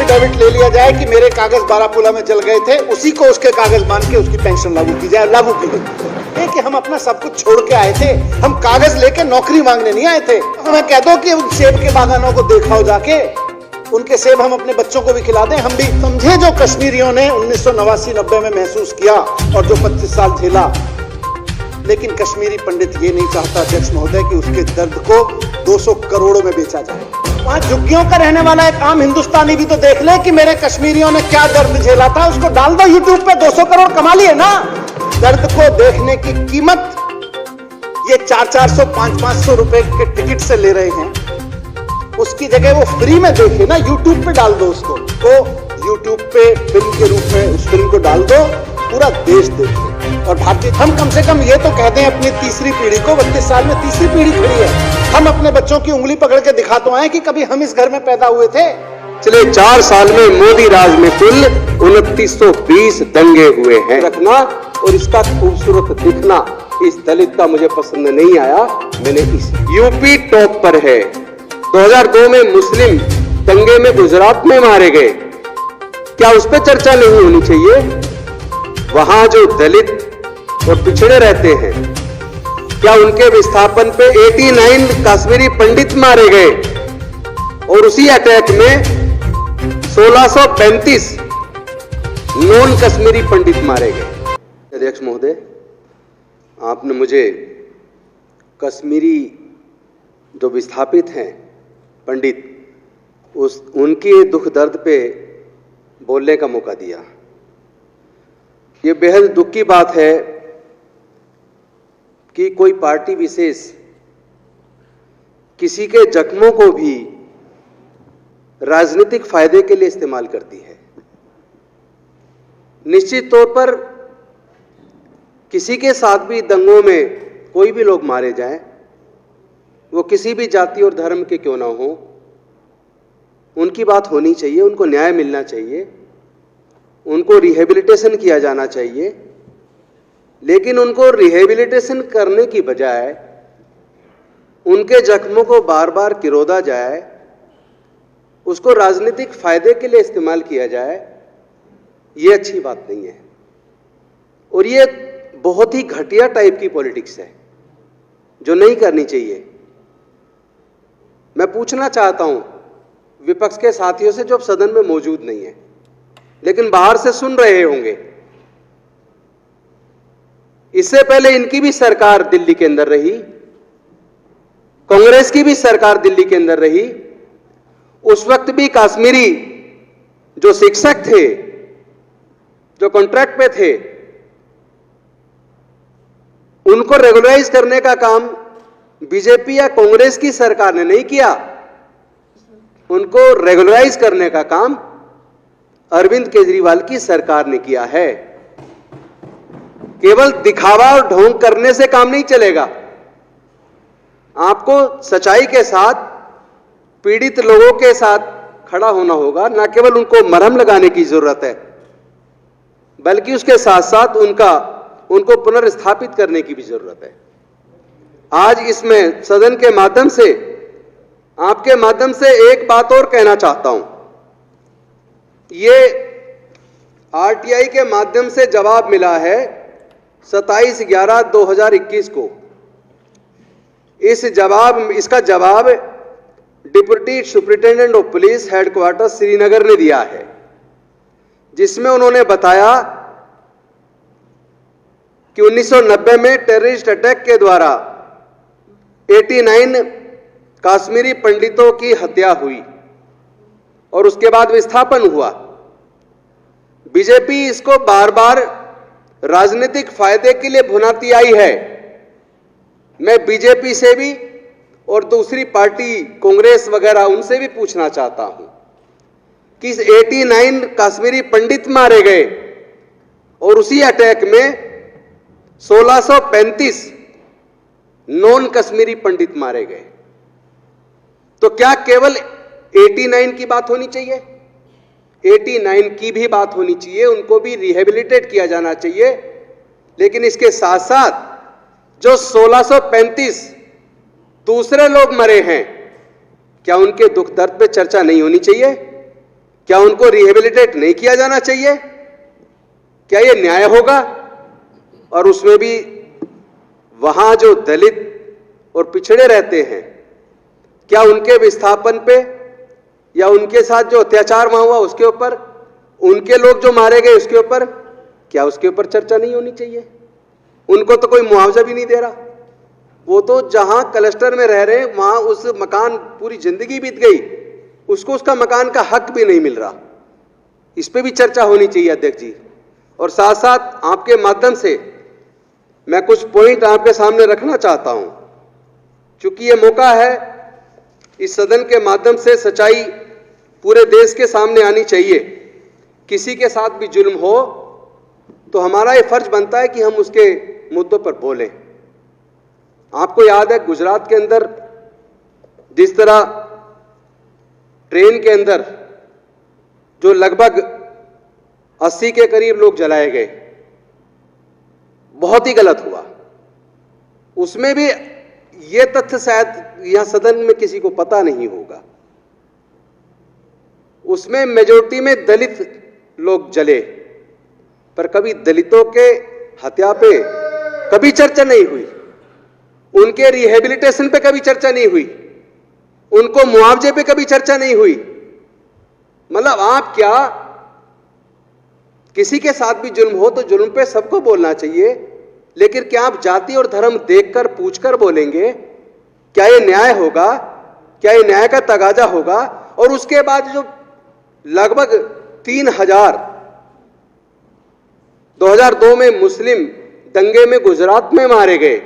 Affidavit ले लिया जाए कि मेरे कागज बारापुला में जल गए थे, उसी को उसके कागज मान के उसकी पेंशन लागू की जाए। लागू की गई कि हम अपना सब कुछ छोड़ के आए थे, हम कागज लेके नौकरी मांगने नहीं आए थे। तो मैं कह दो कि उन सेब के बागानों को देखाओ जाके, उनके सेब हम अपने बच्चों को भी खिला दें। हम भी समझे जो कश्मीरियों ने 1989-90 में महसूस किया और जो 25 साल झेला। लेकिन कश्मीरी पंडित ये नहीं चाहता अध्यक्ष महोदय कि उसके दर्द को 200 करोड़ों में बेचा जाए। वहां झुग्गियों का रहने वाला एक आम हिंदुस्तानी भी तो देख ले कि मेरे कश्मीरियों ने क्या दर्द झेला था, उसको डाल दो यूट्यूब पे, 200 करोड़ कमा लिए ना। दर्द को देखने की कीमत ये 400-400, 500-500 रुपए के टिकट से ले रहे हैं, उसकी जगह वो फ्री में देखे ना, यूट्यूब पे डाल दो उसको, तो यूट्यूब पे फिल्म के रूप में उस फिल्म को डाल दो, पूरा देश देखे। और भारतीय हम कम से कम ये तो कह दें अपनी तीसरी पीढ़ी को, 32 साल में तीसरी पीढ़ी खड़ी है, हम अपने बच्चों की उंगली पकड़ के दिखा तो आए कि कभी हम इस घर में पैदा हुए थे। पिछले 4 साल में मोदी राज में कुल 2920 दंगे हुए हैं। रखना और इसका खूबसूरत दिखना इस दलित का मुझे पसंद नहीं आया, मैंने इस यूपी टॉप पर है। 2002 में मुस्लिम दंगे में गुजरात में मारे गए, क्या उस पर चर्चा नहीं होनी चाहिए? वहां जो दलित और पिछड़े रहते हैं, क्या उनके विस्थापन पे 89 कश्मीरी पंडित मारे गए और उसी अटैक में 1635 नॉन कश्मीरी पंडित मारे गए। अध्यक्ष महोदय, आपने मुझे कश्मीरी जो विस्थापित हैं पंडित, उनके दुख दर्द पे बोलने का मौका दिया। ये बेहद दुख की बात है कि कोई पार्टी विशेष किसी के जख्मों को भी राजनीतिक फायदे के लिए इस्तेमाल करती है। निश्चित तौर पर किसी के साथ भी दंगों में कोई भी लोग मारे जाएं, वो किसी भी जाति और धर्म के क्यों ना हो, उनकी बात होनी चाहिए, उनको न्याय मिलना चाहिए, उनको रिहेबिलिटेशन किया जाना चाहिए। लेकिन उनको रिहेबिलिटेशन करने की बजाय उनके जख्मों को बार बार किरोदा जाए, उसको राजनीतिक फायदे के लिए इस्तेमाल किया जाए, ये अच्छी बात नहीं है। और ये बहुत ही घटिया टाइप की पॉलिटिक्स है जो नहीं करनी चाहिए। मैं पूछना चाहता हूं विपक्ष के साथियों से जो अब सदन में मौजूद नहीं है लेकिन बाहर से सुन रहे होंगे, इससे पहले इनकी भी सरकार दिल्ली के अंदर रही, कांग्रेस की भी सरकार दिल्ली के अंदर रही, उस वक्त भी कश्मीरी जो शिक्षक थे, जो कॉन्ट्रैक्ट पे थे, उनको रेगुलराइज करने का काम बीजेपी या कांग्रेस की सरकार ने नहीं किया। उनको रेगुलराइज करने का काम अरविंद केजरीवाल की सरकार ने किया है। केवल दिखावा और ढोंग करने से काम नहीं चलेगा, आपको सच्चाई के साथ पीड़ित लोगों के साथ खड़ा होना होगा। न केवल उनको मरहम लगाने की जरूरत है बल्कि उसके साथ साथ उनको पुनर्स्थापित करने की भी जरूरत है। आज इसमें सदन के माध्यम से, आपके माध्यम से एक बात और कहना चाहता हूं। ये आरटीआई के माध्यम से जवाब मिला है 27/11/2021 को। इसका जवाब deputy superintendent of police headquarter Srinagar ने दिया है, जिसमें उन्होंने बताया कि 1990 में टेररिस्ट अटैक के द्वारा 89 कश्मीरी पंडितों की हत्या हुई और उसके बाद विस्थापन हुआ। बीजेपी इसको बार बार राजनीतिक फायदे के लिए भुनाती आई है। मैं बीजेपी से भी और दूसरी पार्टी कांग्रेस वगैरह उनसे भी पूछना चाहता हूं कि 89 कश्मीरी पंडित मारे गए और उसी अटैक में 1635 नॉन कश्मीरी पंडित मारे गए, तो क्या केवल 89 की बात होनी चाहिए? 89 की भी बात होनी चाहिए, उनको भी रिहेबिलिटेट किया जाना चाहिए। लेकिन इसके साथ साथ जो 1635 दूसरे लोग मरे हैं, क्या उनके दुख दर्द पे चर्चा नहीं होनी चाहिए? क्या उनको रिहेबिलिटेट नहीं किया जाना चाहिए? क्या यह न्याय होगा? और उसमें भी वहां जो दलित और पिछड़े रहते हैं, क्या उनके विस्थापन पे या उनके साथ जो अत्याचार वहां हुआ उसके ऊपर, उनके लोग जो मारे गए उसके ऊपर, क्या उसके ऊपर चर्चा नहीं होनी चाहिए? उनको तो कोई मुआवजा भी नहीं दे रहा। वो तो जहां क्लस्टर में रह रहे हैं वहां उस मकान पूरी जिंदगी बीत गई, उसको उसका मकान का हक भी नहीं मिल रहा। इस पे भी चर्चा होनी चाहिए अध्यक्ष जी। और साथ साथ आपके माध्यम से मैं कुछ पॉइंट आपके सामने रखना चाहता हूं। चूंकि ये मौका है, इस सदन के माध्यम से सच्चाई पूरे देश के सामने आनी चाहिए। किसी के साथ भी जुल्म हो तो हमारा ये फर्ज बनता है कि हम उसके मुद्दों पर बोलें। आपको याद है गुजरात के अंदर जिस तरह ट्रेन के अंदर जो लगभग 80 के करीब लोग जलाए गए, बहुत ही गलत हुआ। उसमें भी यह तथ्य शायद यहां सदन में किसी को पता नहीं होगा, उसमें मेजॉरिटी में दलित लोग जले, पर कभी दलितों के हत्या पे कभी चर्चा नहीं हुई, उनके रिहेबिलिटेशन पे कभी चर्चा नहीं हुई, उनको मुआवजे पे कभी चर्चा नहीं हुई। मतलब आप क्या, किसी के साथ भी जुल्म हो तो जुल्म पे सबको बोलना चाहिए, लेकिन क्या आप जाति और धर्म देखकर पूछकर बोलेंगे? क्या यह न्याय होगा? क्या यह न्याय का तगाजा होगा? और उसके बाद जो लगभग 3000 2002 में मुस्लिम दंगे में गुजरात में मारे गए,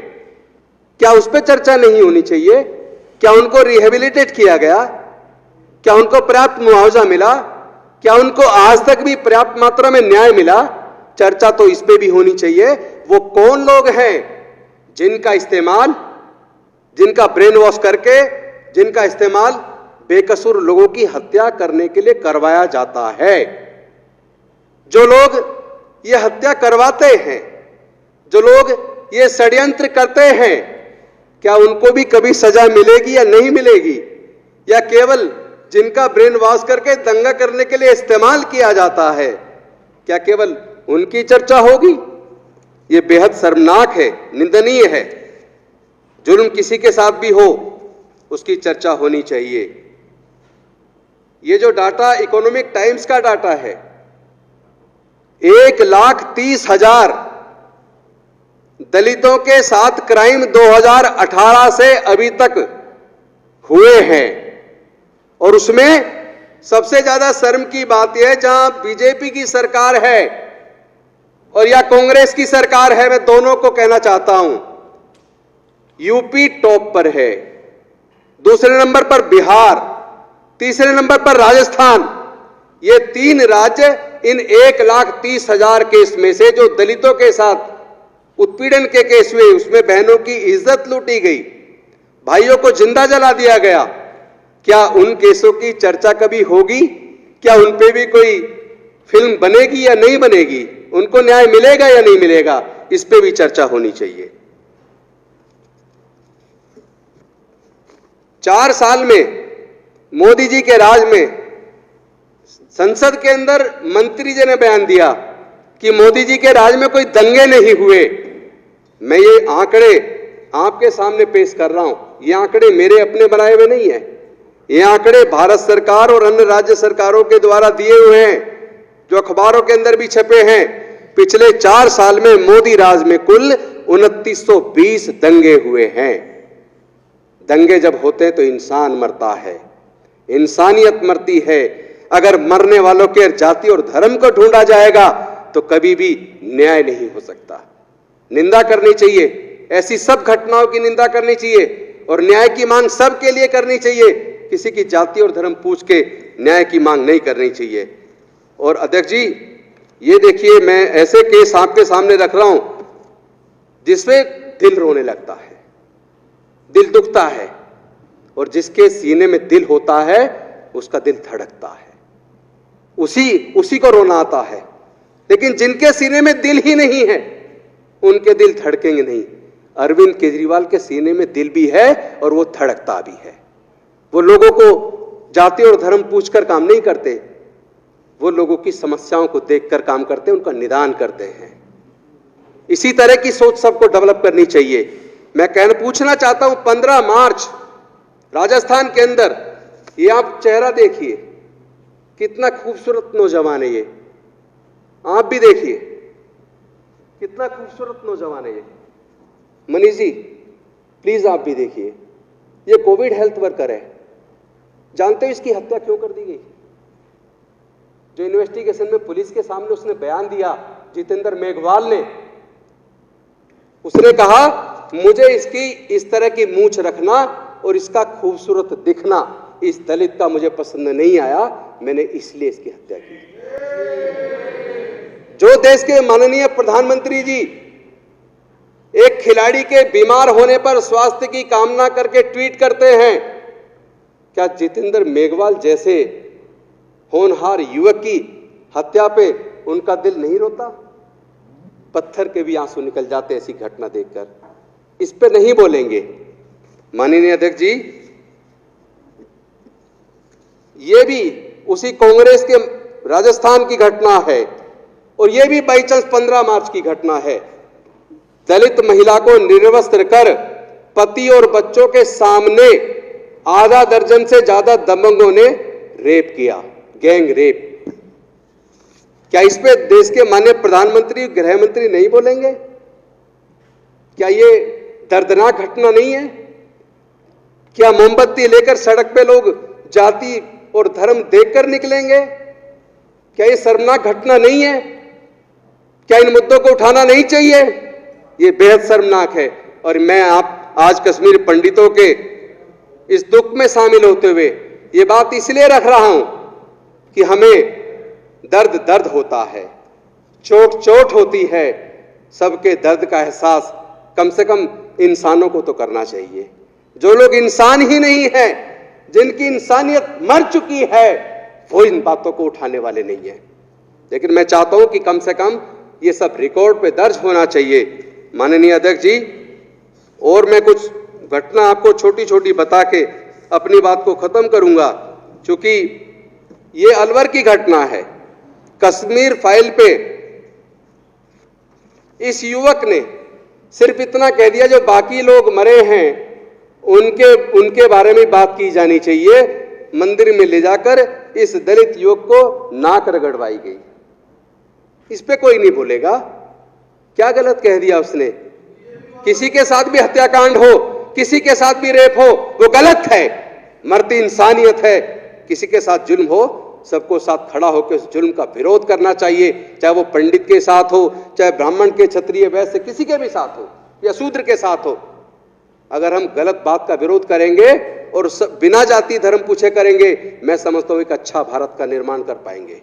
क्या उस पर चर्चा नहीं होनी चाहिए? क्या उनको रिहेबिलिटेट किया गया? क्या उनको पर्याप्त मुआवजा मिला? क्या उनको आज तक भी पर्याप्त मात्रा में न्याय मिला? चर्चा तो इस पे भी होनी चाहिए। वो कौन लोग हैं जिनका इस्तेमाल, जिनका ब्रेन वॉश करके, जिनका इस्तेमाल बेकसूर लोगों की हत्या करने के लिए करवाया जाता है? जो लोग ये हत्या करवाते हैं, जो लोग ये षड्यंत्र करते हैं, क्या उनको भी कभी सजा मिलेगी या नहीं मिलेगी? या केवल जिनका ब्रेन वॉश करके दंगा करने के लिए इस्तेमाल किया जाता है, क्या केवल उनकी चर्चा होगी? यह बेहद शर्मनाक है, निंदनीय है। जुल्म किसी के साथ भी हो उसकी चर्चा होनी चाहिए। ये जो डाटा इकोनॉमिक टाइम्स का डाटा है, 1,30,000 दलितों के साथ क्राइम 2018 से अभी तक हुए हैं। और उसमें सबसे ज्यादा शर्म की बात यह है, जहां बीजेपी की सरकार है और या कांग्रेस की सरकार है, मैं दोनों को कहना चाहता हूं, यूपी टॉप पर है, दूसरे नंबर पर बिहार, तीसरे नंबर पर राजस्थान। ये 3 राज्य इन 1,30,000 केस में से जो दलितों के साथ उत्पीड़न के केस हुए, उसमें बहनों की इज्जत लूटी गई, भाइयों को जिंदा जला दिया गया, क्या उन केसों की चर्चा कभी होगी? क्या उन पे भी कोई फिल्म बनेगी या नहीं बनेगी? उनको न्याय मिलेगा या नहीं मिलेगा? इस पे भी चर्चा होनी चाहिए। 4 साल में मोदी जी के राज में संसद के अंदर मंत्री जी ने बयान दिया कि मोदी जी के राज में कोई दंगे नहीं हुए। मैं ये आंकड़े आपके सामने पेश कर रहा हूं, ये आंकड़े मेरे अपने बनाए हुए नहीं है, ये आंकड़े भारत सरकार और अन्य राज्य सरकारों के द्वारा दिए हुए हैं, जो अखबारों के अंदर भी छपे हैं। पिछले 4 साल में मोदी राज में कुल 2920 दंगे हुए हैं। दंगे जब होते हैं तो इंसान मरता है, इंसानियत मरती है। अगर मरने वालों के जाति और धर्म को ढूंढा जाएगा तो कभी भी न्याय नहीं हो सकता। निंदा करनी चाहिए, ऐसी सब घटनाओं की निंदा करनी चाहिए और न्याय की मांग सबके लिए करनी चाहिए। किसी की जाति और धर्म पूछ के न्याय की मांग नहीं करनी चाहिए। और अध्यक्ष जी, ये देखिए, मैं ऐसे केस आपके सामने रख रहा हूं जिसमें दिल रोने लगता है, दिल दुखता है, और जिसके सीने में दिल होता है उसका दिल धड़कता है, उसी को रोना आता है। लेकिन जिनके सीने में दिल ही नहीं है उनके दिल धड़केंगे नहीं। अरविंद केजरीवाल के सीने में दिल भी है और वो धड़कता भी है। वो लोगों को जाति और धर्म पूछकर काम नहीं करते, वो लोगों की समस्याओं को देखकर काम करते हैं, उनका निदान करते हैं। इसी तरह की सोच सबको डेवलप करनी चाहिए। मैं पूछना चाहता हूं, 15 मार्च राजस्थान के अंदर, ये आप चेहरा देखिए, कितना खूबसूरत नौजवान है ये, आप भी देखिए कितना खूबसूरत नौजवान है ये। मनीष जी प्लीज आप भी देखिए, ये कोविड हेल्थ वर्कर है। जानते हो इसकी हत्या क्यों कर दी गई? जो इन्वेस्टिगेशन में पुलिस के सामने उसने बयान दिया, जितेंद्र मेघवाल ने, उसने कहा मुझे इसकी इस तरह की मूंछ रखना और इसका खूबसूरत दिखना इस दलित का मुझे पसंद नहीं आया, मैंने इसलिए इसकी हत्या की। जो देश के माननीय प्रधानमंत्री जी एक खिलाड़ी के बीमार होने पर स्वास्थ्य की कामना करके ट्वीट करते हैं, क्या जितेंद्र मेघवाल जैसे होनहार युवक की हत्या पे उनका दिल नहीं रोता? पत्थर के भी आंसू निकल जाते ऐसी घटना देखकर। इस पे नहीं बोलेंगे। माननीय अध्यक्ष जी, ये भी उसी कांग्रेस के राजस्थान की घटना है और ये भी बाई चांस 15 मार्च की घटना है। दलित महिला को निर्वस्त्र कर पति और बच्चों के सामने आधा दर्जन से ज्यादा दबंगों ने रेप किया, गैंग रेप। क्या इस पे देश के माननीय प्रधानमंत्री, गृह मंत्री नहीं बोलेंगे? क्या ये दर्दनाक घटना नहीं है? क्या मोमबत्ती लेकर सड़क पे लोग जाति और धर्म देखकर निकलेंगे? क्या ये शर्मनाक घटना नहीं है? क्या इन मुद्दों को उठाना नहीं चाहिए? ये बेहद शर्मनाक है। और मैं आप आज कश्मीर पंडितों के इस दुख में शामिल होते हुए ये बात इसलिए रख रहा हूं कि हमें दर्द दर्द होता है, चोट चोट होती है। सबके दर्द का एहसास कम से कम इंसानों को तो करना चाहिए। जो लोग इंसान ही नहीं है, जिनकी इंसानियत मर चुकी है, वो इन बातों को उठाने वाले नहीं है। लेकिन मैं चाहता हूं कि कम से कम ये सब रिकॉर्ड पे दर्ज होना चाहिए। माननीय अध्यक्ष जी, और मैं कुछ घटना आपको छोटी छोटी बता के अपनी बात को खत्म करूंगा, क्योंकि ये अलवर की घटना है। कश्मीर फाइल पे इस युवक ने सिर्फ इतना कह दिया, जो बाकी लोग मरे हैं उनके बारे में बात की जानी चाहिए। मंदिर में ले जाकर इस दलित युवक को नाक रगड़वाई गई। इस पे कोई नहीं बोलेगा। क्या गलत कह दिया उसने? किसी के साथ भी हत्याकांड हो, किसी के साथ भी रेप हो, वो गलत है। मरती इंसानियत है। किसी के साथ जुल्म हो, सबको साथ खड़ा होकर उस जुल्म का विरोध करना चाहिए, चाहे वो पंडित के साथ हो, चाहे ब्राह्मण के, क्षत्रिय, वैश्य, किसी के भी साथ हो या शूद्र के साथ हो। अगर हम गलत बात का विरोध करेंगे और बिना जाति धर्म पूछे करेंगे, मैं समझता हूं एक अच्छा भारत का निर्माण कर पाएंगे,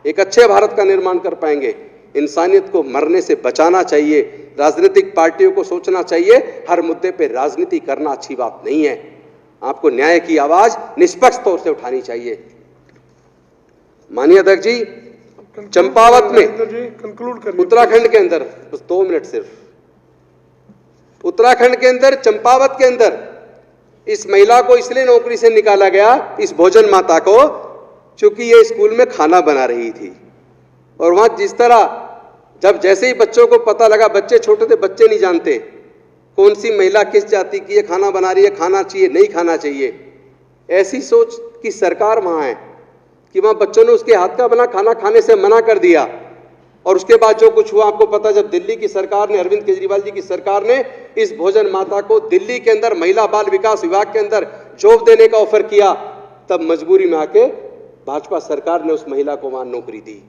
एक अच्छे भारत का निर्माण कर पाएंगे। इंसानियत को मरने से बचाना चाहिए। राजनीतिक पार्टियों को सोचना चाहिए हर मुद्दे पे राजनीति करना अच्छी बात नहीं है। आपको न्याय की आवाज निष्पक्ष तौर से उठानी चाहिए। माननीय अध्यक्ष जी, चंपावत में उत्तराखंड के अंदर, बस 2 मिनट सिर्फ, उत्तराखंड के अंदर चंपावत के अंदर इस महिला को इसलिए नौकरी से निकाला गया, इस भोजन माता को, क्योंकि ये स्कूल में खाना बना रही थी। और वहां जिस तरह, जब जैसे ही बच्चों को पता लगा, बच्चे छोटे थे, बच्चे नहीं जानते कौन सी महिला किस जाति की है, खाना बना रही है, खाना चाहिए नहीं खाना चाहिए, ऐसी सोच की सरकार वहां है कि वहां बच्चों ने उसके हाथ का बना खाना खाने से मना कर दिया। और उसके बाद जो कुछ हुआ आपको पता, जब दिल्ली की सरकार ने, अरविंद केजरीवाल जी की सरकार ने इस भोजन माता को दिल्ली के अंदर महिला बाल विकास विभाग के अंदर जॉब देने का ऑफर किया, तब मजबूरी में आके भाजपा सरकार ने उस महिला को वहां नौकरी दी।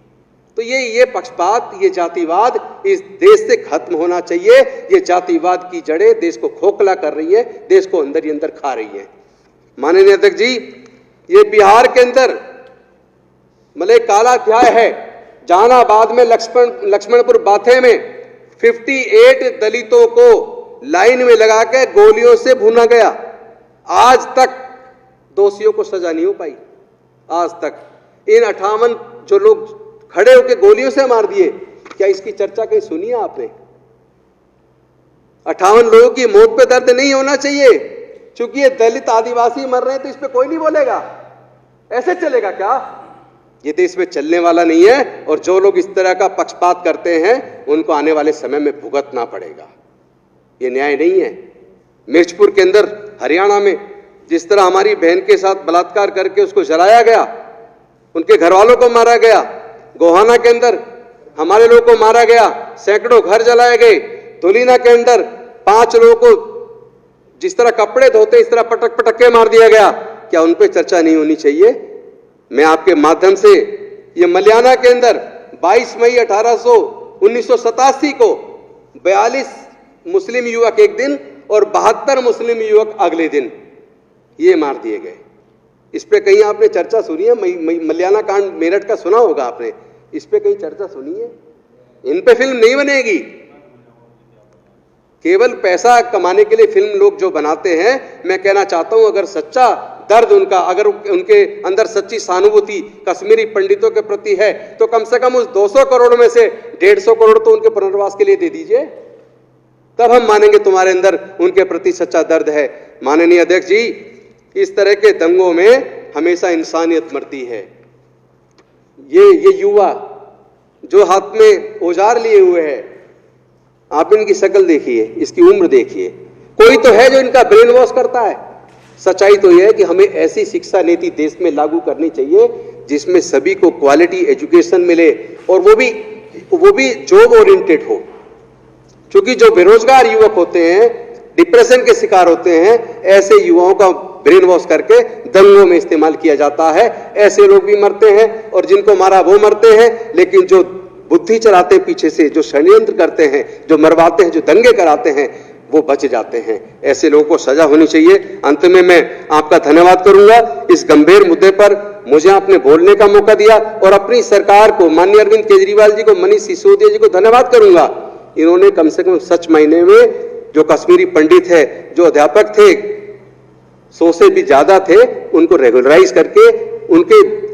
तो ये पक्षपात, ये जातिवाद इस देश से खत्म होना चाहिए। ये जातिवाद की जड़ें देश को खोखला कर रही है, देश को अंदर ही अंदर खा रही है। माननीय अध्यक्ष जी, ये बिहार के अंदर मतलब एक काला अध्याय है। जहानाबाद में लक्ष्मणपुर बाथे में 58 दलितों को लाइन में लगाकर गोलियों से भूना गया। आज तक दोषियों को सजा नहीं हो पाई। आज तक इन 58 जो लोग खड़े होकर गोलियों से मार दिए, क्या इसकी चर्चा कहीं सुनी है आपने? 58 लोगों की मौत पे दर्द नहीं होना चाहिए, क्योंकि ये दलित आदिवासी मर रहे हैं तो इस पे कोई नहीं बोलेगा। ऐसे चलेगा क्या? ये देश में चलने वाला नहीं है और जो लोग इस तरह का पक्षपात करते हैं उनको आने वाले समय में भुगतना पड़ेगा। ये न्याय नहीं है। मिर्चपुर के अंदर हरियाणा में जिस तरह हमारी बहन के साथ बलात्कार करके उसको जलाया गया, उनके घर वालों को मारा गया, गोहाना के अंदर हमारे लोगों को मारा गया, सैकड़ों घर जलाए गए, तुलीना के अंदर 5 लोगों को जिस तरह कपड़े धोते इस तरह पटक पटक के मार दिया गया, क्या उन पे चर्चा नहीं होनी चाहिए? मैं आपके माध्यम से ये मलियाना के अंदर 22 मई 1987 को 42 मुस्लिम युवक एक दिन और 72 मुस्लिम युवक अगले दिन ये मार दिए गए। इस पे कहीं आपने चर्चा सुनी है? मलियाना कांड मेरठ का सुना होगा आपने, इस पे कहीं चर्चा सुनी है? इन पे फिल्म नहीं बनेगी। केवल पैसा कमाने के लिए फिल्म लोग जो बनाते हैं, मैं कहना चाहता हूं अगर सच्चा दर्द उनका, अगर उनके अंदर सच्ची सहानुभूति कश्मीरी पंडितों के प्रति है तो कम से कम उस 200 करोड़ में से 150 करोड़ तो उनके पुनर्वास के लिए दे दीजिए, तब हम मानेंगे तुम्हारे अंदर उनके प्रति सच्चा दर्द है। माननीय अध्यक्ष जी, इस तरह के दंगों में हमेशा इंसानियत मरती है। ये युवा जो हाथ में औजार लिए हुए है, आप इनकी शक्ल देखिए, इसकी उम्र देखिए, कोई तो है जो इनका ब्रेन वॉश करता है। सच्चाई तो यह है कि हमें ऐसी शिक्षा नीति देश में लागू करनी चाहिए जिसमें सभी को क्वालिटी एजुकेशन मिले और वो भी जॉब ओरिएंटेड हो। क्योंकि जो बेरोजगार युवक होते हैं, डिप्रेशन के शिकार होते हैं, ऐसे युवाओं का ब्रेन वॉश करके दंगों में इस्तेमाल किया जाता है। ऐसे लोग भी मरते हैं और जिनको मारा वो मरते हैं, लेकिन जो बुद्धि चलाते हैं पीछे से, जो षड्यंत्र करते हैं, जो मरवाते हैं, जो दंगे कराते हैं, वो बच जाते हैं। ऐसे लोगों को सजा होनी चाहिए। अंत में मैं आपका धन्यवाद करूंगा, इस गंभीर मुद्दे पर मुझे आपने बोलने का मौका दिया और अपनी सरकार को, माननीय अरविंद केजरीवाल जी को, मनीष सिसोदिया जी को धन्यवाद करूंगा। इन्होंने कम से कम सच मायने में जो कश्मीरी पंडित है, जो अध्यापक थे, 100 से भी ज्यादा थे, उनको रेगुलराइज करके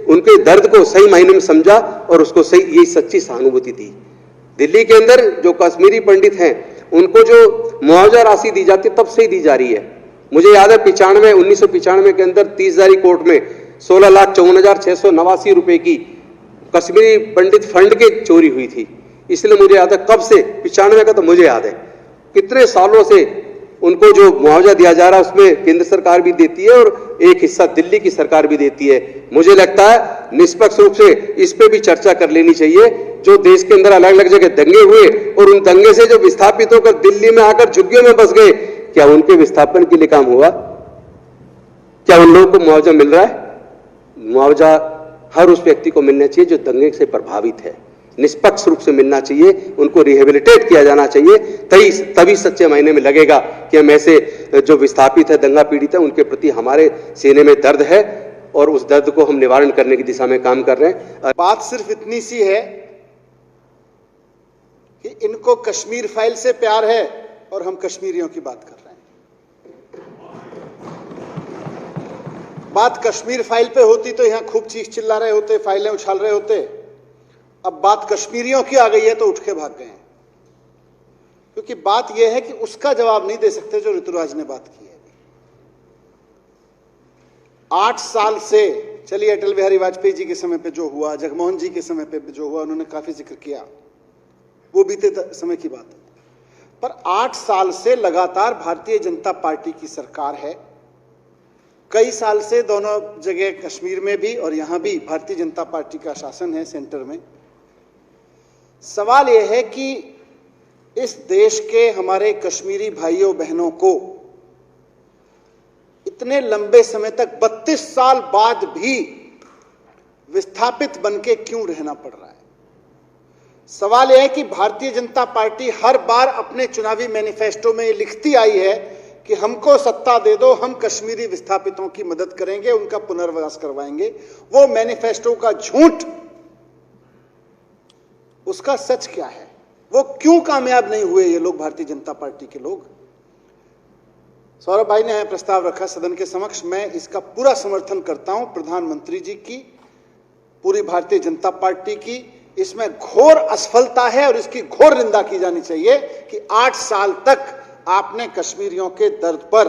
उनके दर्द को सही मायने में समझा और उसको सही, यही सच्ची सहानुभूति दी। दिल्ली के अंदर जो कश्मीरी पंडित हैं, उनको जो मुआवजा राशि दी जाती है तब से ही दी जा रही है। मुझे याद है 1995 के अंदर 30,000 कोर्ट में 16,54,689 रुपए की कश्मीरी पंडित फंड की चोरी हुई थी। इसलिए मुझे याद है कब से, 95 का तो मुझे याद है, कितने सालों से उनको जो मुआवजा दिया जा रहा है उसमें केंद्र सरकार भी देती है और एक हिस्सा दिल्ली की सरकार भी देती है। मुझे लगता है निष्पक्ष रूप से इस पे भी चर्चा कर लेनी चाहिए। जो देश के अंदर अलग अलग जगह दंगे हुए और उन दंगे से जो विस्थापित होकर दिल्ली में आकर झुग्गियों में बस गए, क्या उनके विस्थापन के लिए काम हुआ? क्या उन लोगों को मुआवजा मिल रहा है? मुआवजा हर उस व्यक्ति को मिलना चाहिए जो दंगे से प्रभावित है, निष्पक्ष रूप से मिलना चाहिए, उनको रिहेबिलिटेट किया जाना चाहिए। तभी सच्चे मायने में लगेगा कि हम ऐसे जो विस्थापित है, दंगा पीड़ित है, उनके प्रति हमारे सीने में दर्द है और उस दर्द को हम निवारण करने की दिशा में काम कर रहे हैं। बात सिर्फ इतनी सी है कि इनको कश्मीर फाइल से प्यार है और हम कश्मीरियों की बात कर रहे हैं। बात कश्मीर फाइल पे होती तो यहां खूब चीख चिल्ला रहे होते, फाइलें उछाल रहे होते। अब बात कश्मीरियों की आ गई है तो उठ के भाग गए हैं, क्योंकि बात यह है कि उसका जवाब नहीं दे सकते जो ऋतुराज ने बात की है। 8 साल से, चलिए अटल बिहारी वाजपेयी जी के समय पे जो हुआ, जगमोहन जी के समय पे जो हुआ, उन्होंने काफी जिक्र किया, वो बीते समय की बात है। पर 8 साल से लगातार भारतीय जनता पार्टी की सरकार है। कई साल से दोनों जगह, कश्मीर में भी और यहां भी भारतीय जनता पार्टी का शासन है सेंटर में। सवाल यह है कि इस देश के हमारे कश्मीरी भाइयों बहनों को इतने लंबे समय तक 32 साल बाद भी विस्थापित बनके क्यों रहना पड़ रहा है। सवाल यह है कि भारतीय जनता पार्टी हर बार अपने चुनावी मैनिफेस्टो में ये लिखती आई है कि हमको सत्ता दे दो, हम कश्मीरी विस्थापितों की मदद करेंगे, उनका पुनर्वास करवाएंगे। वो मैनिफेस्टो का झूठ, उसका सच क्या है? वो क्यों कामयाब नहीं हुए ये लोग, भारतीय जनता पार्टी के लोग? सौरभ भाई ने प्रस्ताव रखा सदन के समक्ष, मैं इसका पूरा समर्थन करता हूं। प्रधानमंत्री जी की, पूरी भारतीय जनता पार्टी की इसमें घोर असफलता है और इसकी घोर निंदा की जानी चाहिए कि 8 साल तक आपने कश्मीरियों के दर्द पर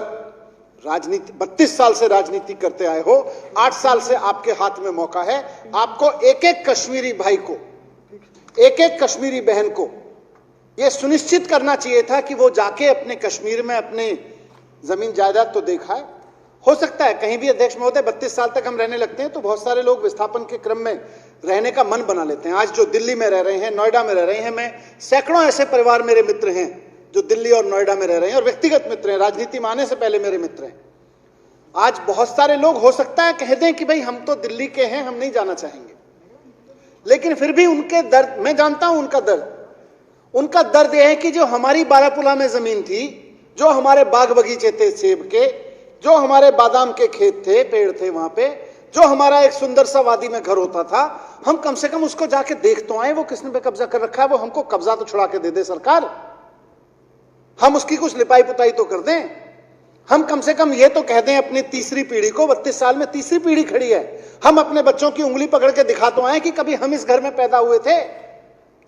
राजनीति 32 साल से राजनीति करते आए हो, 8 साल से आपके हाथ में मौका है। आपको एक एक कश्मीरी भाई को, एक एक कश्मीरी बहन को यह सुनिश्चित करना चाहिए था कि वो जाके अपने कश्मीर में अपने जमीन जायदाद तो देखा है। हो सकता है कहीं भी अध्यक्ष महोदय 32 साल तक हम रहने लगते हैं तो बहुत सारे लोग विस्थापन के क्रम में रहने का मन बना लेते हैं। आज जो दिल्ली में रह रहे हैं, नोएडा में रह रहे हैं, मैं सैकड़ों ऐसे परिवार मेरे मित्र हैं जो दिल्ली और नोएडा में रह रहे हैं और व्यक्तिगत मित्र हैं, राजनीति में आने से पहले मेरे मित्र हैं। आज बहुत सारे लोग हो सकता है कह दें कि भाई हम तो दिल्ली के हैं, हम नहीं जाना चाहेंगे, लेकिन फिर भी उनके दर्द मैं जानता हूं। उनका दर्द यह है कि जो हमारी बारापुला में जमीन थी, जो हमारे बाग बगीचे थे सेब के, जो हमारे बादाम के खेत थे, पेड़ थे वहां पे, जो हमारा एक सुंदर सा वादी में घर होता था, हम कम से कम उसको जाके देख तो आए वो किसने पे कब्जा कर रखा है। वो हमको कब्जा तो छुड़ा के दे दे सरकार, हम उसकी कुछ लिपाई पुताई तो कर दें। हम कम से कम ये तो कह दें अपनी तीसरी पीढ़ी को, 32 साल में तीसरी पीढ़ी खड़ी है, हम अपने बच्चों की उंगली पकड़ के दिखा तो आए कि कभी हम इस घर में पैदा हुए थे।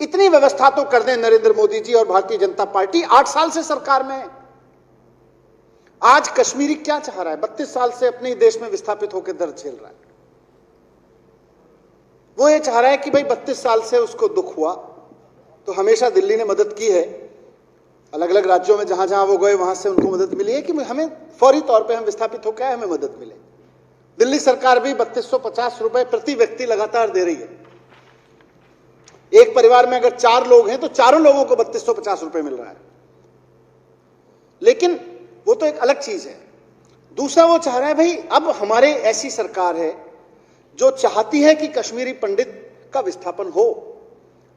इतनी व्यवस्था तो कर दें नरेंद्र मोदी जी और भारतीय जनता पार्टी 8 साल से सरकार में है। आज कश्मीरी क्या चाह रहा है? 32 साल से अपने देश में विस्थापित होकर दर्द झेल रहा है। वो ये चाह रहा है कि भाई 32 साल से उसको दुख हुआ तो हमेशा दिल्ली ने मदद की है, अलग अलग राज्यों में जहां जहां वो गए वहां से उनको मदद मिली है कि हमें फौरी तौर पे हम विस्थापित होकर आए, हमें मदद मिले। दिल्ली सरकार भी 3250 रुपए प्रति व्यक्ति लगातार दे रही है। एक परिवार में अगर 4 लोग हैं तो चारों लोगों को 3250 रुपए मिल रहा है। लेकिन वो तो एक अलग चीज है। दूसरा वो चाह रहा है भाई अब हमारे ऐसी सरकार है जो चाहती है कि कश्मीरी पंडित का विस्थापन हो।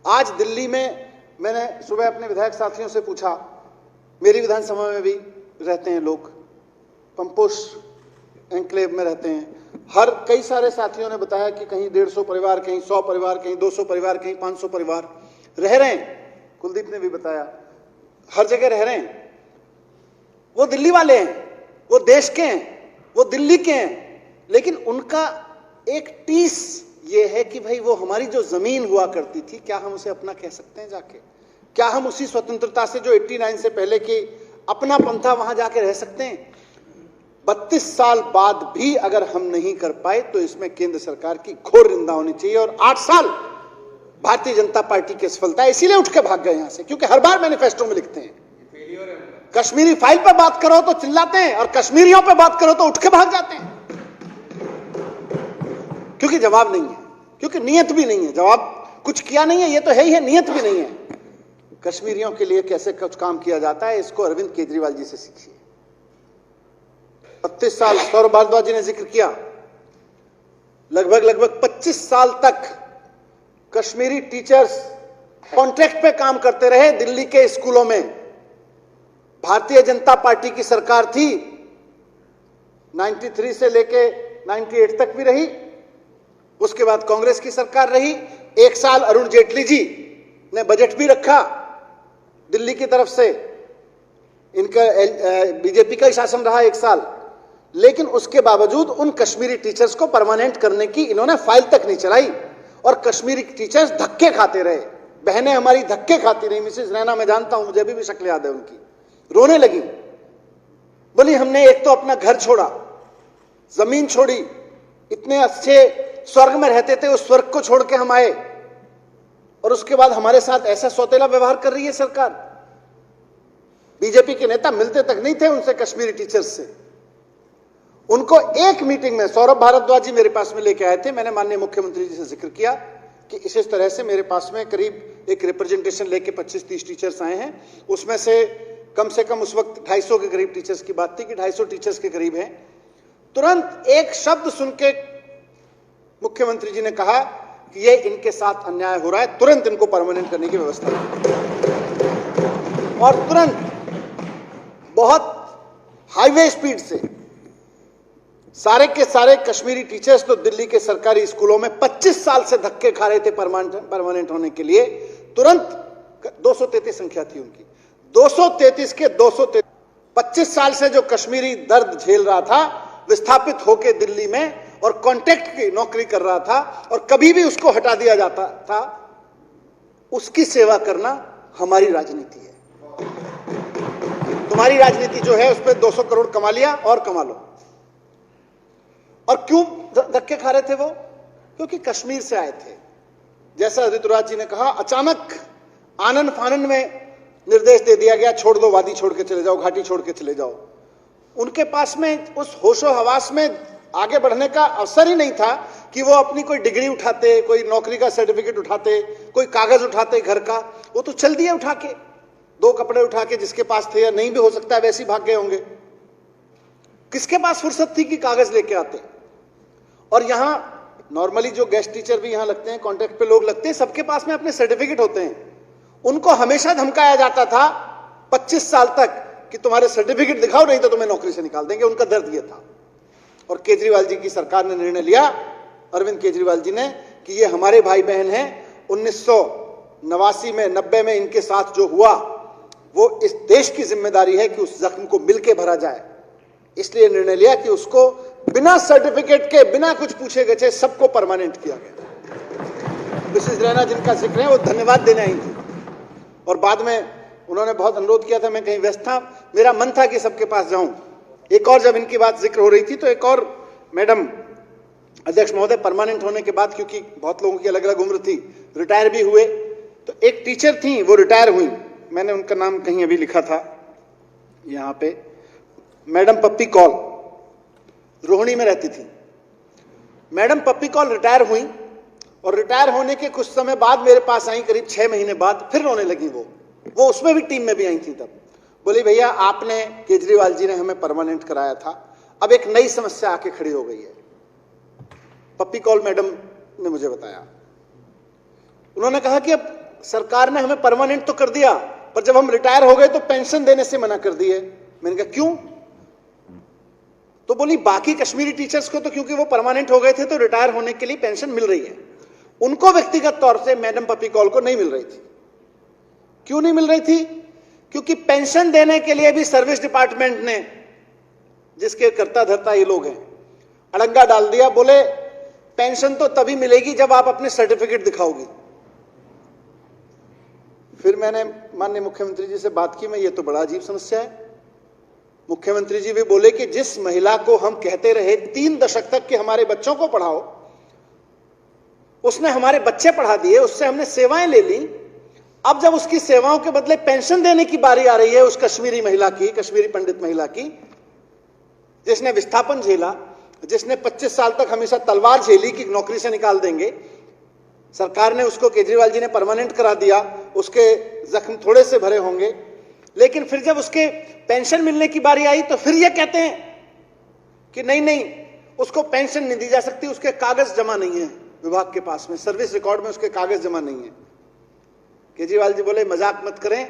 आज दिल्ली में मैंने सुबह अपने विधायक साथियों से पूछा, मेरी विधानसभा में भी रहते हैं लोग, पंपोश एन्क्लेव में रहते हैं, हर कई सारे साथियों ने बताया कि कहीं 150 परिवार, कहीं 100 परिवार, कहीं 200 परिवार, कहीं 500 परिवार रह रहे हैं। कुलदीप ने भी बताया हर जगह रह रहे हैं। वो दिल्ली वाले हैं, वो देश के हैं, वो दिल्ली के हैं, लेकिन उनका एक टीस ये है कि भाई वो हमारी जो जमीन हुआ करती थी, क्या हम उसे अपना कह सकते हैं जाके? क्या हम उसी स्वतंत्रता से जो 89 से पहले की अपना पंथा वहां जाके रह सकते हैं? 32 साल बाद भी अगर हम नहीं कर पाए तो इसमें केंद्र सरकार की घोर निंदा होनी चाहिए। और 8 साल भारतीय जनता पार्टी की सफलता है, इसीलिए उठ के भाग गए यहां से, क्योंकि हर बार मैनिफेस्टो में लिखते हैं कश्मीरी फाइल पर बात करो तो चिल्लाते हैं और कश्मीरियों पर बात करो तो उठ के भाग जाते हैं, क्योंकि जवाब नहीं है, क्योंकि नियत भी नहीं है। जवाब कुछ किया नहीं है, ये तो है ही है, नियत भी नहीं है। कश्मीरियों के लिए कैसे कुछ काम किया जाता है, इसको अरविंद केजरीवाल जी से सीखिए। 32 साल सौरभ भारद्वाज जी ने जिक्र किया, लगभग 25 साल तक कश्मीरी टीचर्स कॉन्ट्रैक्ट पे काम करते रहे दिल्ली के स्कूलों में। भारतीय जनता पार्टी की सरकार थी, 93 से लेके 98 तक भी रही, उसके बाद कांग्रेस की सरकार रही। 1 साल अरुण जेटली जी ने बजट भी रखा दिल्ली की तरफ से, इनका बीजेपी का ही शासन रहा 1 साल, लेकिन उसके बावजूद उन कश्मीरी टीचर्स को परमानेंट करने की इन्होंने फाइल तक नहीं चलाई और कश्मीरी टीचर्स धक्के खाते रहे। बहनें हमारी धक्के खाती रही। मिसेस रैना, मैं जानता हूं, मुझे अभी भी शक्ल याद है उनकी, रोने लगी, बोली हमने एक तो अपना घर छोड़ा, जमीन छोड़ी, इतने अच्छे स्वर्ग में रहते थे, उस स्वर्ग को छोड़ के हम आए और उसके बाद हमारे साथ ऐसा सौतेला व्यवहार कर रही है सरकार। बीजेपी के नेता मिलते तक नहीं थे उनसे, कश्मीरी टीचर्स से। उनको एक मीटिंग में सौरभ भारद्वाज जी मेरे पास में लेके आए थे, मैंने माननीय मुख्यमंत्री जी से जिक्र किया कि इस तरह से मेरे पास में करीब एक रिप्रेजेंटेशन लेके 25-30 टीचर्स आए हैं, उसमें से कम उस वक्त 250 के करीब टीचर्स की बात थी कि 250 टीचर्स के करीब हैं। तुरंत एक शब्द सुन के मुख्यमंत्री जी ने कहा कि ये इनके साथ अन्याय हो रहा है, तुरंत इनको परमानेंट करने की व्यवस्था की। और तुरंत बहुत हाईवे स्पीड से सारे के सारे कश्मीरी टीचर्स तो दिल्ली के सरकारी स्कूलों में 25 साल से धक्के खा रहे थे परमानेंट होने के लिए, तुरंत 233 संख्या थी उनकी, 233 के 233, 25 साल से जो कश्मीरी दर्द झेल रहा था, विस्थापित होकर दिल्ली में और कॉन्ट्रैक्ट की नौकरी कर रहा था और कभी भी उसको हटा दिया जाता था, उसकी सेवा करना हमारी राजनीति है। हमारी राजनीति जो है उस पर 200 करोड़ कमा लिया और कमा लो। और क्यों धक्के खा रहे थे वो? क्योंकि कश्मीर से आए थे। जैसा ऋतुराज जी ने कहा, अचानक आनन फानन में निर्देश दे दिया गया, छोड़ दो, वादी छोड़ के चले जाओ, घाटी छोड़ के चले जाओ। उनके पास में उस होशो हवास में आगे बढ़ने का अवसर ही नहीं था कि वो अपनी कोई डिग्री उठाते, कोई नौकरी का सर्टिफिकेट उठाते, कोई कागज उठाते घर का। वो तो चल दिए उठा के, 2 कपड़े उठा के, जिसके पास थे, या नहीं भी हो सकता है वैसे ही भाग गए होंगे। किसके पास फुर्सत थी कि कागज लेके आते? और यहां नॉर्मली जो गेस्ट टीचर भी यहां लगते हैं, कॉन्ट्रैक्ट पे लोग लगते हैं, सबके पास में अपने सर्टिफिकेट होते हैं। उनको हमेशा धमकाया जाता था 25 साल तक कि तुम्हारे सर्टिफिकेट दिखाओ, नहीं तो तुम्हें नौकरी से निकाल देंगे। उनका दर्द यह था। और केजरीवाल जी की सरकार ने निर्णय लिया, अरविंद केजरीवाल जी ने, कि ये हमारे भाई बहन हैं। 1989 में, 90 में इनके साथ जो हुआ, वो इस देश की जिम्मेदारी है कि उस जख्म को मिलकर भरा जाए। इसलिए निर्णय लिया कि उसको बिना सर्टिफिकेट के, बिना कुछ पूछे गए, सबको परमानेंट किया गया। मिसेस रैना जिनका जिक्र है, वो धन्यवाद देने आई थी और बाद में उन्होंने बहुत अनुरोध किया था, मैं कहीं व्यस्त था, मेरा मन था कि सबके पास जाऊं। एक और जब इनकी बात जिक्र हो रही थी तो एक और मैडम अध्यक्ष महोदय परमानेंट होने के बाद, क्योंकि बहुत लोगों की अलग अलग उम्र थी, रिटायर भी हुए, तो एक टीचर थी वो रिटायर हुई। मैंने उनका नाम कहीं अभी लिखा था यहां पे, मैडम पप्पी कौल, रोहिणी में रहती थी। मैडम पप्पी कौल रिटायर हुई और रिटायर होने के कुछ समय बाद मेरे पास आई, करीब 6 महीने बाद, फिर रोने लगी। वो उसमें भी टीम में भी आई थी। तब बोली, भैया आपने, केजरीवाल जी ने हमें परमानेंट कराया था, अब एक नई समस्या आके खड़ी हो गई है। पप्पी कौल मैडम ने मुझे बताया, उन्होंने कहा कि अब सरकार ने हमें परमानेंट तो कर दिया, पर जब हम रिटायर हो गए तो पेंशन देने से मना कर दी है। मैंने कहा क्यों? तो बोली, बाकी कश्मीरी टीचर्स को तो क्योंकि वो परमानेंट हो गए थे तो रिटायर होने के लिए पेंशन मिल रही है, उनको व्यक्तिगत तौर से मैडम पप्पी कौल को नहीं मिल रही थी। क्यों नहीं मिल रही थी? क्योंकि पेंशन देने के लिए भी सर्विस डिपार्टमेंट ने, जिसके कर्ता धर्ता ये लोग हैं, अड़ंगा डाल दिया। बोले पेंशन तो तभी मिलेगी जब आप अपने सर्टिफिकेट दिखाओगी। फिर मैंने माननीय मुख्यमंत्री जी से बात की, मैं ये तो बड़ा अजीब समस्या है। मुख्यमंत्री जी भी बोले कि जिस महिला को हम कहते रहे 3 दशक तक कि हमारे बच्चों को पढ़ाओ, उसने हमारे बच्चे पढ़ा दिए, उससे हमने सेवाएं ले ली। अब जब उसकी सेवाओं के बदले पेंशन देने की बारी आ रही है उस कश्मीरी महिला की, कश्मीरी पंडित महिला की, जिसने विस्थापन झेला, जिसने 25 साल तक हमेशा तलवार झेली कि नौकरी से निकाल देंगे, सरकार ने उसको, केजरीवाल जी ने परमानेंट करा दिया, उसके जख्म थोड़े से भरे होंगे, लेकिन फिर जब उसके पेंशन मिलने की बारी आई तो फिर ये कहते हैं कि नहीं नहीं, उसको पेंशन नहीं दी जा सकती, उसके कागज जमा नहीं है विभाग के पास में, सर्विस रिकॉर्ड में उसके कागज जमा नहीं है। केजरीवाल जी बोले मजाक मत करें,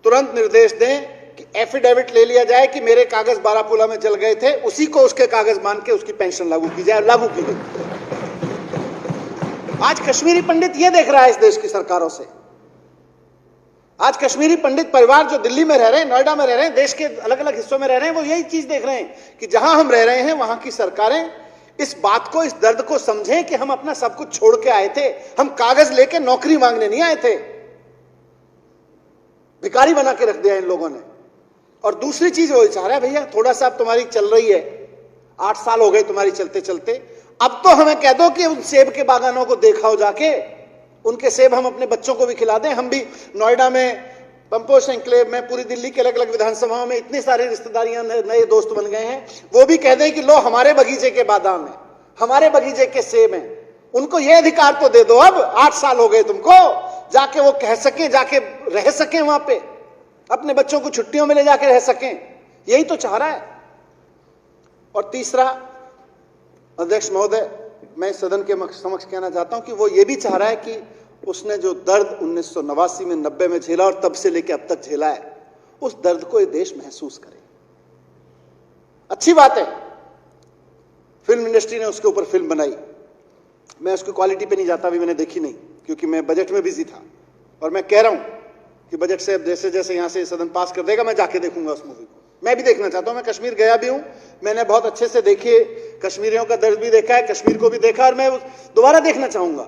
तुरंत निर्देश दें कि एफिडेविट ले लिया जाए कि मेरे कागज बारापूला में जल गए थे, उसी को उसके कागज मान के उसकी पेंशन लागू की जाए। लागू की गई। आज कश्मीरी पंडित यह देख रहा है इस देश की सरकारों से। आज कश्मीरी पंडित परिवार जो दिल्ली में रह रहे हैं, नोएडा में रह रहे हैं, देश के अलग अलग हिस्सों में रह रहे हैं, वो यही चीज देख रहे हैं कि जहां हम रह रहे हैं वहां की सरकारें इस बात को, इस दर्द को समझें कि हम अपना सब कुछ छोड़ के आए थे, हम कागज लेके नौकरी मांगने नहीं आए थे। भिखारी बना के रख दिया इन लोगों ने। और दूसरी चीज वो चाह रहा है, भैया थोड़ा सा अब तुम्हारी चल रही है, 8 साल हो गए तुम्हारी चलते चलते, अब तो हमें कह दो कि उन सेब के बागानों को देखाओ जाके, उनके सेब हम अपने बच्चों को भी खिला दें। हम भी नोएडा में, पंपोश एन्क्लेव में, पूरी दिल्ली के अलग अलग विधानसभाओं में इतनी सारी रिश्तेदारियां, नए दोस्त बन गए हैं, वो भी कह दें कि लो हमारे बगीचे के बादाम है, हमारे बगीचे के सेब हैं। उनको ये अधिकार तो दे दो, अब 8 साल हो गए तुमको, जाके वो कह सकें, जाके रह सकें वहां पे, अपने बच्चों को छुट्टियों में ले जाके रह सकें। यही तो चाह रहा है। और तीसरा, अध्यक्ष महोदय, मैं सदन के समक्ष कहना चाहता हूं कि वो ये भी चाह रहा है कि उसने जो दर्द 1989 में, 90 में झेला और तब से लेकर अब तक झेला है, उस दर्द को ये देश महसूस करे। अच्छी बात है, फिल्म इंडस्ट्री ने उसके ऊपर फिल्म बनाई। मैं उसकी क्वालिटी पे नहीं जाता, अभी मैंने देखी नहीं क्योंकि मैं बजट में बिजी था। और मैं कह रहा हूं कि बजट से अब जैसे जैसे यहां से सदन पास कर देगा, मैं जाके देखूंगा उस मूवी को। मैं भी देखना चाहता हूं। मैं कश्मीर गया भी हूं, मैंने बहुत अच्छे से देखी, कश्मीरियों का दर्द भी देखा है, कश्मीर को भी देखा, और मैं दोबारा देखना चाहूंगा।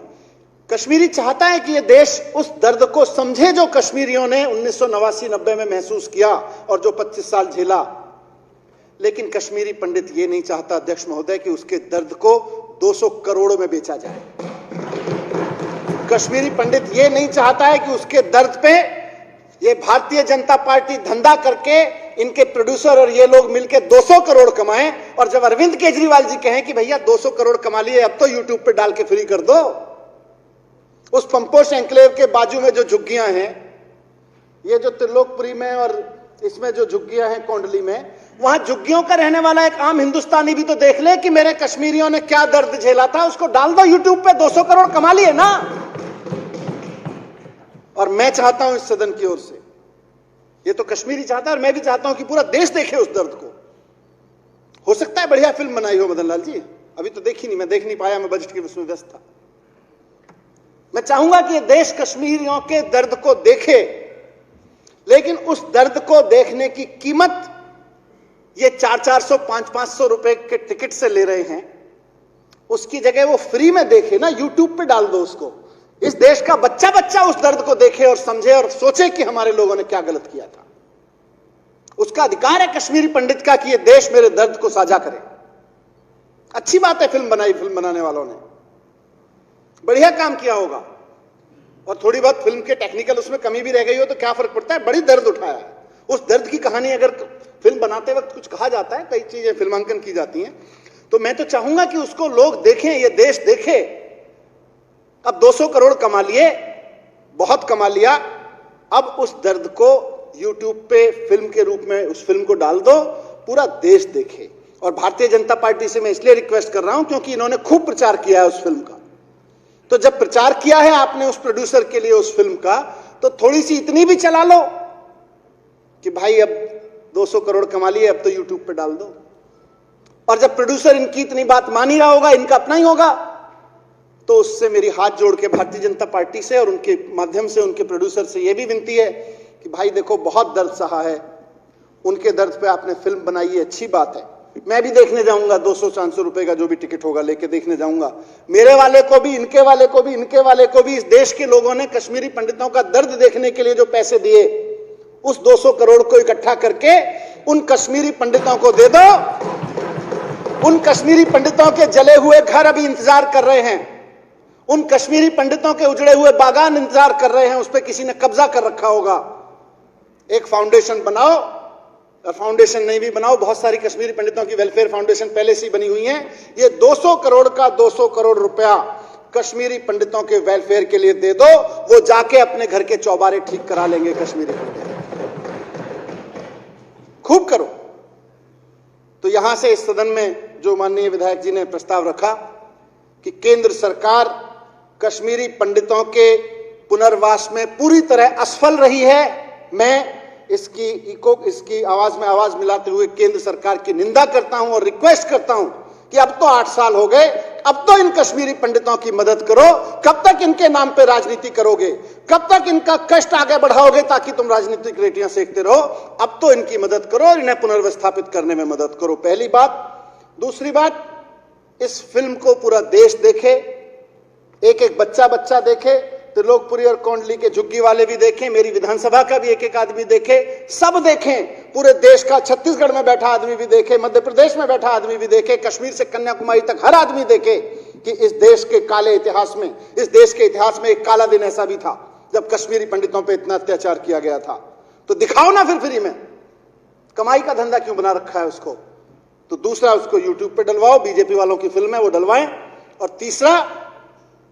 कश्मीरी चाहता है कि ये देश उस दर्द को समझे जो कश्मीरियों ने 1989-90 में महसूस किया और जो 25 साल झेला। लेकिन कश्मीरी पंडित ये नहीं चाहता अध्यक्ष महोदय कि उसके दर्द को 200 करोड़ में बेचा जाए। कश्मीरी पंडित ये नहीं चाहता है कि उसके दर्द पे ये भारतीय जनता पार्टी धंधा करके इनके प्रोड्यूसर और ये लोग मिलकर 200 करोड़ कमाएं, और जब अरविंद केजरीवाल जी कहें कि भैया 200 करोड़ कमा लिए, अब तो यूट्यूब पे डाल के फ्री कर दो। उस पंपोश एन्क्लेव के बाजू में जो झुग्गियां हैं, ये जो त्रिलोकपुरी में और इसमें जो झुग्गियां हैं कोंडली में, वहां झुग्गियों का रहने वाला एक आम हिंदुस्तानी भी तो देख ले कि मेरे कश्मीरियों ने क्या दर्द झेला था। उसको डाल दो यूट्यूब पे, 200 करोड़ कमा लिए ना। और मैं चाहता हूं इस सदन की ओर से, ये तो कश्मीरी चाहता है और मैं भी चाहता हूं कि पूरा देश देखे उस दर्द को। हो सकता है बढ़िया फिल्म बनाई हो मदन लाल जी, अभी तो देखी नहीं, मैं देख नहीं पाया, मैं बजट के उसमें व्यस्त था। मैं चाहूंगा कि ये देश कश्मीरियों के दर्द को देखे, लेकिन उस दर्द को देखने की कीमत ये 400-400, 500-500 रुपए के टिकट से ले रहे हैं। उसकी जगह वो फ्री में देखे ना, यूट्यूब पे डाल दो उसको। इस देश का बच्चा बच्चा उस दर्द को देखे और समझे और सोचे कि हमारे लोगों ने क्या गलत किया था। उसका अधिकार है कश्मीरी पंडित का कि ये देश मेरे दर्द को साझा करे। अच्छी बात है फिल्म बनाई, फिल्म बनाने वालों ने बढ़िया काम किया होगा, और थोड़ी बहुत फिल्म के टेक्निकल उसमें कमी भी रह गई हो तो क्या फर्क पड़ता है, बड़ी दर्द उठाया है। उस दर्द की कहानी अगर फिल्म बनाते वक्त कुछ कहा जाता है, कई चीजें फिल्मांकन की जाती हैं, तो मैं तो चाहूंगा कि उसको लोग देखें, ये देश देखे। अब 200 करोड़ कमा लिए, बहुत कमा लिया, अब उस दर्द को यूट्यूब पे फिल्म के रूप में उस फिल्म को डाल दो, पूरा देश देखे। और भारतीय जनता पार्टी से मैं इसलिए रिक्वेस्ट कर रहा हूं क्योंकि इन्होंने खूब प्रचार किया है उस फिल्म का। तो जब प्रचार किया है आपने उस प्रोड्यूसर के लिए उस फिल्म का, तो थोड़ी सी इतनी भी चला लो कि भाई अब 200 करोड़ कमा लिए, अब तो यूट्यूब पे डाल दो। और जब प्रोड्यूसर इनकी इतनी बात मान ही रहा होगा, इनका अपना ही होगा, तो उससे मेरी हाथ जोड़ के भारतीय जनता पार्टी से और उनके माध्यम से उनके प्रोड्यूसर से यह भी विनती है कि भाई देखो बहुत दर्द सहा है, उनके दर्द पे आपने फिल्म बनाई है, अच्छी बात है। मैं भी देखने जाऊंगा, 200-400 रुपए का जो भी टिकट होगा लेके देखने जाऊंगा। मेरे वाले को भी, इनके वाले को भी, इनके वाले को भी, इस देश के लोगों ने कश्मीरी पंडितों का दर्द देखने के लिए जो पैसे दिए, उस 200 करोड़ को इकट्ठा करके उन कश्मीरी पंडितों को दे दो। उन कश्मीरी पंडितों के जले हुए घर अभी इंतजार कर रहे हैं, उन कश्मीरी पंडितों के उजड़े हुए बागान इंतजार कर रहे हैं, उस पर किसी ने कब्जा कर रखा होगा। एक फाउंडेशन बनाओ, और फाउंडेशन नहीं भी बनाओ, बहुत सारी कश्मीरी पंडितों की वेलफेयर फाउंडेशन पहले से ही बनी हुई है। ये 200 करोड़ का 200 करोड़ रुपया कश्मीरी पंडितों के वेलफेयर के लिए दे दो, वो जाके अपने घर के चौबारे ठीक करा लेंगे कश्मीरी पंडित। खूब करो। तो यहां से इस सदन में जो माननीय विधायक जी ने प्रस्ताव रखा कि केंद्र सरकार कश्मीरी पंडितों के पुनर्वास में पूरी तरह असफल रही है, मैं इसकी आवाज में आवाज मिलाते हुए केंद्र सरकार की निंदा करता हूं और रिक्वेस्ट करता हूं कि अब तो 8 साल हो गए, अब तो इन कश्मीरी पंडितों की मदद करो। कब तक इनके नाम पे राजनीति करोगे, कब तक इनका कष्ट आगे बढ़ाओगे ताकि तुम राजनीतिक रेटियां सेकते रहो। अब तो इनकी मदद करो और इन्हें पुनर्विस्थापित करने में मदद करो, पहली बात। दूसरी बात, इस फिल्म को पूरा देश देखे, एक एक बच्चा बच्चा देखे, त्रिलोकपुरी और कोंडली के झुग्गी वाले भी देखें, मेरी विधानसभा का भी एक एक आदमी देखे, सब देखें, पूरे देश का, छत्तीसगढ़ में बैठा आदमी भी देखे, मध्य प्रदेश में बैठा आदमी भी देखे, कश्मीर से कन्याकुमारी तक हर आदमी देखे कि इस देश के काले इतिहास में, इस देश के इतिहास में एक काला दिन ऐसा भी था जब कश्मीरी पंडितों पर इतना अत्याचार किया गया था। तो दिखाओ ना फिर फ्री में, कमाई का धंधा क्यों बना रखा है उसको। तो दूसरा, उसको यूट्यूब पे डलवाओ, बीजेपी वालों की फिल्म है वो डलवाएं। और तीसरा,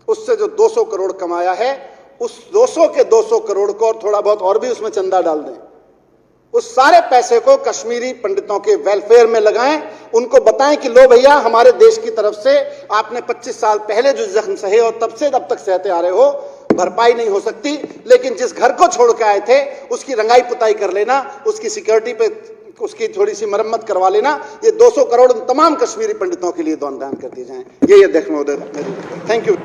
उससे जो 200 करोड़ कमाया है, उस 200 के 200 करोड़ को और थोड़ा बहुत और भी उसमें चंदा डाल दें, उस सारे पैसे को कश्मीरी पंडितों के वेलफेयर में लगाएं। उनको बताएं कि लो भैया, हमारे देश की तरफ से आपने 25 साल पहले जो जख्म सहे और तब से अब तक सहते आ रहे हो, भरपाई नहीं हो सकती, लेकिन जिस घर को छोड़ के आए थे उसकी रंगाई पुताई कर लेना, उसकी सिक्योरिटी पे उसकी थोड़ी सी मरम्मत करवा लेना। ये 200 करोड़ तमाम कश्मीरी पंडितों के लिए दान कर दिए जाएं। ये अध्यक्ष महोदय, थैंक यू।